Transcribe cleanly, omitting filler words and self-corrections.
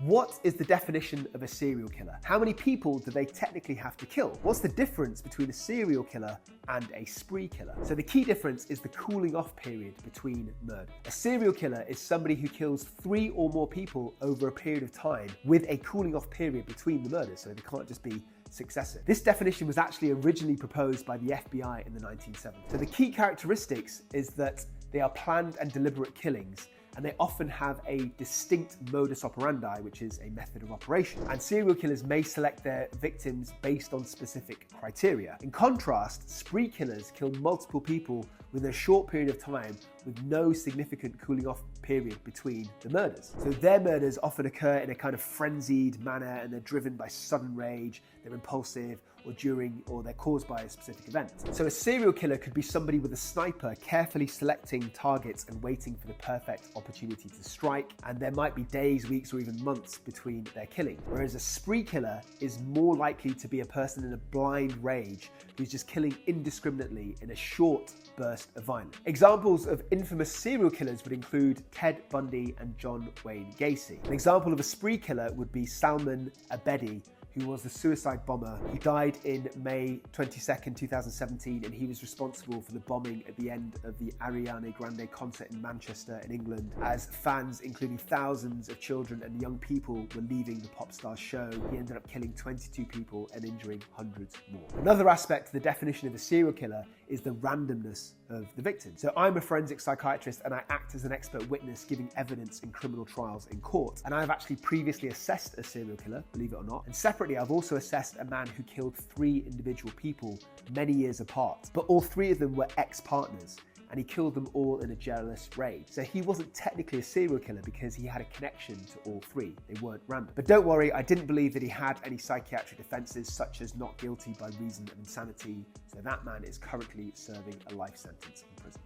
What is the definition of a serial killer? How many people do they technically have to kill? What's the difference between a serial killer and a spree killer? So the key difference is the cooling off period between murder. A serial killer is somebody who kills 3 or more people over a period of time with a cooling off period between the murders, so they can't just be successive. This definition was actually originally proposed by the FBI in the 1970s. So the key characteristics is that they are planned and deliberate killings, and they often have a distinct modus operandi, which is a method of operation. And serial killers may select their victims based on specific criteria. In contrast, spree killers kill multiple people within a short period of time with no significant cooling off period between the murders. So their murders often occur in a kind of frenzied manner, and they're driven by sudden rage, they're impulsive, or they're caused by a specific event. So a serial killer could be somebody with a sniper carefully selecting targets and waiting for the perfect opportunity to strike, and there might be days, weeks, or even months between their killing. Whereas a spree killer is more likely to be a person in a blind rage who's just killing indiscriminately in a short burst of violence. Examples of infamous serial killers would include Ted Bundy and John Wayne Gacy. An example of a spree killer would be Salman Abedi, who was the suicide bomber. He died in May 22nd, 2017, and he was responsible for the bombing at the end of the Ariana Grande concert in Manchester in England. As fans, including thousands of children and young people, were leaving the pop star's show, he ended up killing 22 people and injuring hundreds more. Another aspect of the definition of a serial killer is the randomness of the victim. So I'm a forensic psychiatrist, and I act as an expert witness giving evidence in criminal trials in court. And I've actually previously assessed a serial killer, believe it or not. And separately, I've also assessed a man who killed 3 individual people many years apart. But all 3 of them were ex-partners, and he killed them all in a jealous rage. So he wasn't technically a serial killer because he had a connection to all 3. They weren't random. But don't worry, I didn't believe that he had any psychiatric offences such as not guilty by reason of insanity. So that man is currently serving a life sentence in prison.